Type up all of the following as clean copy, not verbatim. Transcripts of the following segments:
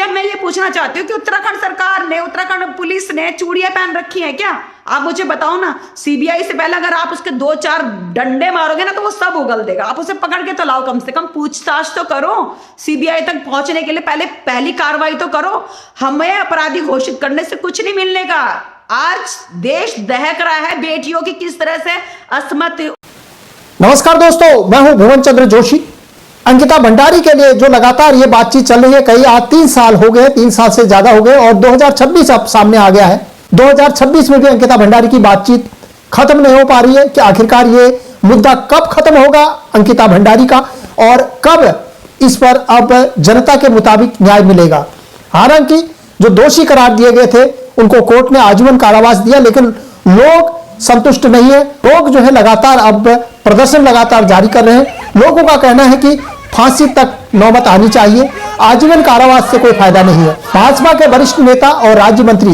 क्या मैं ये पूछना चाहती हूँ कि उत्तराखंड सरकार ने, उत्तराखंड पुलिस ने चूड़ियां पहन रखी हैं क्या? आप मुझे बताओ ना। सीबीआई से पहले अगर आप उसके 2-4 डंडे मारोगे ना तो वो सब उगल देगा। आप उसे पकड़ के तो लाओ, कम से कम पूछताछ तो करो। सीबीआई तक पहुंचने के लिए पहले पहली कार्रवाई तो करो। हमें अपराधी घोषित करने से कुछ नहीं मिलने का। आज देश दहक रहा है बेटियों की किस तरह से असमत। नमस्कार दोस्तों, मैं हूं भुवन चंद्र जोशी। अंकिता भंडारी के लिए जो लगातार ये बातचीत चल रही है, कई आज 3 साल हो गए, 3 साल से ज्यादा हो गए और 2026 अब सामने आ गया है। 2026 में भी अंकिता भंडारी की बातचीत खत्म नहीं हो पा रही है कि आखिरकार ये मुद्दा कब खत्म होगा अंकिता भंडारी का और कब इस पर अब जनता के मुताबिक न्याय मिलेगा। हालांकि जो दोषी करार दिए गए थे उनको कोर्ट ने आजीवन कारावास दिया, लेकिन लोग संतुष्ट नहीं है। लोग जो है लगातार अब प्रदर्शन लगातार जारी कर रहे हैं। लोगों का कहना है कि फांसी तक नौबत आनी चाहिए, आजीवन कारावास से कोई फायदा नहीं है। भाजपा के वरिष्ठ नेता और राज्य मंत्री,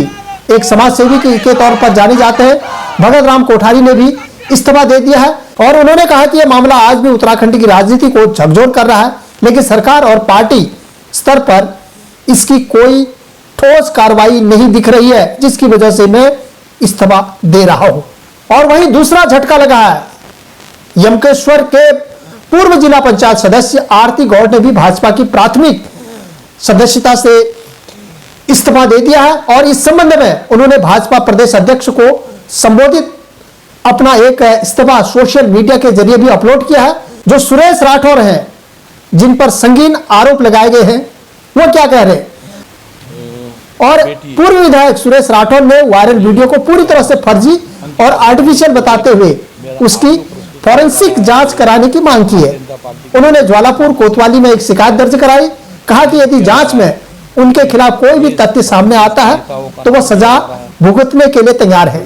एक समाज सेवी के तौर पर जाने जाते हैं, भगत राम कोठारी ने भी इस्तीफा दे दिया है और उन्होंने कहा कि यह मामला आज भी उत्तराखंड की राजनीति को झकझोर कर रहा है, लेकिन सरकार और पार्टी स्तर पर इसकी कोई ठोस कार्रवाई नहीं दिख रही है, जिसकी वजह से मैं इस्तीफा दे रहा हूं। और वहीं दूसरा झटका लगा है, यमकेश्वर के पूर्व जिला पंचायत सदस्य आरती गौड़ ने भी भाजपा की प्राथमिक सदस्यता से इस्तीफा दे दिया है और इस संबंध में उन्होंने भाजपा प्रदेश अध्यक्ष को संबोधित अपना एक इस्तीफा सोशल मीडिया के जरिए भी अपलोड किया है। जो सुरेश राठौर हैं, जिन पर संगीन आरोप लगाए गए हैं, वो क्या कह रहे हैं और पूर्व विधायक सुरेश राठौर ने वायरल वीडियो को पूरी तरह से फर्जी और आर्टिफिशियल बताते हुए उसकी फॉरेंसिक जांच कराने की मांग की है। उन्होंने ज्वालापुर कोतवाली में एक शिकायत दर्ज कराई, कहा कि यदि जांच में उनके खिलाफ कोई भी तथ्य सामने आता है तो वह सजा भुगतने के लिए तैयार है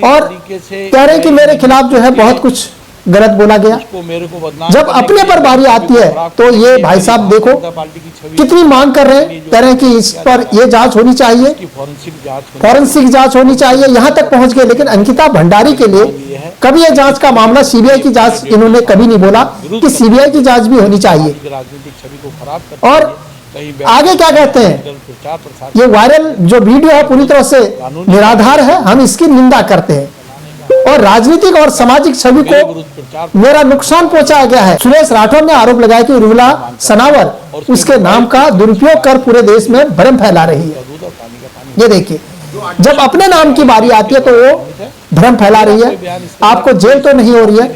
और कह रहे हैं कि मेरे खिलाफ जो है बहुत कुछ गलत बोला गया। जब अपने पर बारी आती है तो ये भाई साहब देखो कितनी मांग कर रहे हैं, कह रहे हैं कि इस पर ये जांच होनी चाहिए, फॉरेंसिक जांच होनी चाहिए, यहां तक पहुंच गए। लेकिन अंकिता भंडारी के लिए कभी ये जांच का मामला, सीबीआई की जांच इन्होंने कभी नहीं बोला कि सीबीआई की जांच भी होनी चाहिए। और आगे क्या कहते हैं, ये वायरल जो वीडियो है पूरी तरह से निराधार है, हम इसकी निंदा करते हैं और राजनीतिक और सामाजिक छवि को मेरा नुकसान पहुंचाया गया है। सुरेश राठौर ने आरोप लगाया कि उर्मिला सनावर उसके नाम का दुरुपयोग कर पूरे देश में भ्रम फैला रही है। ये देखिए, जब अपने नाम की बारी आती है तो वो भ्रम फैला रही है। आपको जेल तो नहीं हो रही है,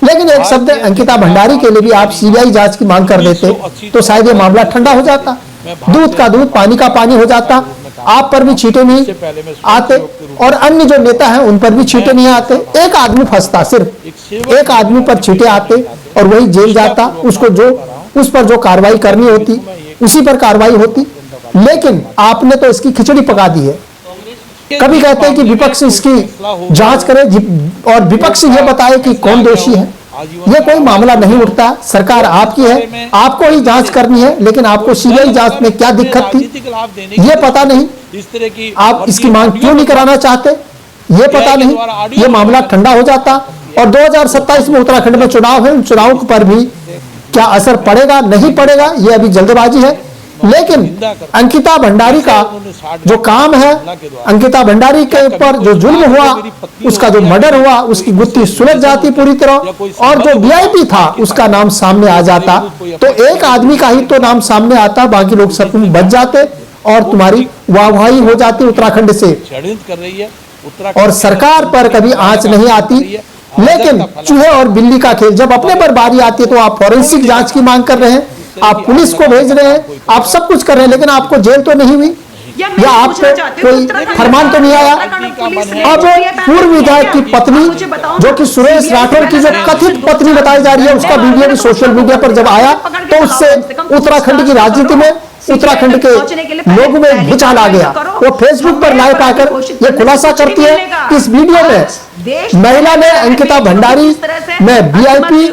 लेकिन एक शब्द अंकिता भंडारी के लिए भी आप सीबीआई जांच की मांग कर देते तो शायद ये मामला ठंडा हो जाता, दूध का दूध पानी का पानी हो जाता, आप पर भी छींटे नहीं आते और अन्य जो नेता हैं उन पर भी छींटे नहीं आते। एक आदमी फंसता, सिर्फ एक आदमी पर छींटे आते और वही जेल जाता, उसको जो उस पर जो कार्रवाई करनी होती उसी पर कार्रवाई होती। लेकिन आपने तो इसकी खिचड़ी पका दी है। कभी कहते हैं कि विपक्ष इसकी जांच करे और विपक्ष ये बताए कि कौन दोषी है। ये कोई मामला नहीं उठता, सरकार आपकी है, आपको ही जांच करनी है, लेकिन आपको सीबीआई जांच में क्या दिक्कत थी ये पता नहीं। आप इसकी मांग क्यों नहीं कराना चाहते ये पता नहीं। ये मामला ठंडा हो जाता और 2027 में उत्तराखंड में चुनाव है, उन चुनाव पर भी क्या असर पड़ेगा नहीं पड़ेगा ये अभी जल्दबाजी है। लेकिन अंकिता भंडारी का जो काम है, अंकिता भंडारी के ऊपर जो जुल्म हुआ, उसका जो मर्डर हुआ, उसकी गुत्थी सुलझ जाती पूरी तरह और जो वीआईपी था उसका नाम सामने आ जाता तो एक आदमी का ही तो नाम सामने आता, बाकी लोग सब बच जाते और तुम्हारी वाहवाही हो जाती उत्तराखंड से और सरकार पर कभी आंच नहीं आती। लेकिन चूहे और बिल्ली का खेल, जब अपने पर बारी आती है तो आप फॉरेंसिक जांच की मांग कर रहे हैं, आप पुलिस को भेज रहे हैं, आप सब कुछ कर रहे हैं, लेकिन आपको जेल तो नहीं हुई या आपको कोई फरमान तो नहीं आया। अब पूर्व विधायक की पत्नी, जो कि सुरेश राठौर की जो कथित पत्नी बताई जा रही है, उसका वीडियो भी सोशल मीडिया पर जब आया तो उससे उत्तराखंड की राजनीति में, उत्तराखंड के लोगों में भूचाल आ गया। वो फेसबुक पर लाइव आकर ये खुलासा करती है कि इस वीडियो में महिला ने अंकिता भंडारी में वीआईपी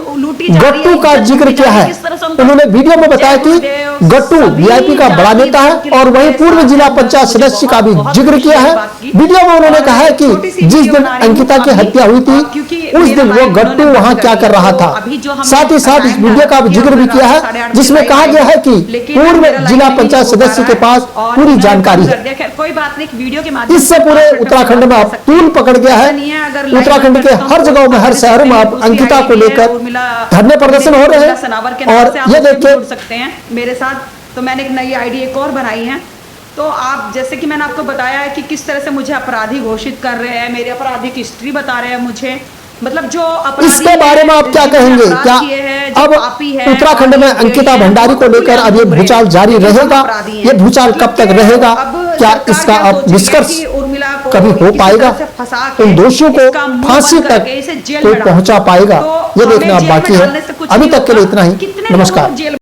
गट्टू का जिक्र किया है। उन्होंने वीडियो में बताया कि गट्टू वीआईपी का बड़ा नेता है और वहीं पूर्व जिला पंचायत सदस्य का भी जिक्र किया है। वीडियो में उन्होंने कहा है कि जिस दिन अंकिता की हत्या हुई थी उस दिन वो गट्टू वहां क्या कर रहा था। साथ ही साथ इस वीडियो का भी जिक्र भी किया है जिसमें कहा गया है कि पूर्व जिला पंचायत सदस्य के पास पूरी जानकारी है। कोई बात नहीं, वीडियो के माध्यम इससे पूरे उत्तराखंड में अब तूल पकड़ गया है। उत्तराखंड के हर जगह में, हर शहरों में अब अंकिता को लेकर धरने प्रदर्शन हो रहे हैं। और ये देखिए जुड़ सकते हैं मेरे साथ, तो मैंने एक नई आईडी एक और बनाई है। तो आप जैसे कि मैंने आपको बताया है कि किस तरह से मुझे अपराधी घोषित कर रहे हैं, मेरी आपराधिक हिस्ट्री बता रहे हैं मुझे, मतलब जो इसके बारे में आप क्या कहेंगे? क्या अब उत्तराखंड में अंकिता भंडारी को लेकर अब ये भूचाल जारी रहेगा? ये भूचाल कब तक रहेगा? क्या इसका अब निष्कर्ष कभी हो पाएगा? इन दोषियों को फांसी तक कोई पहुंचा पाएगा? ये देखना अब बाकी है। अभी तक के लिए इतना ही। नमस्कार।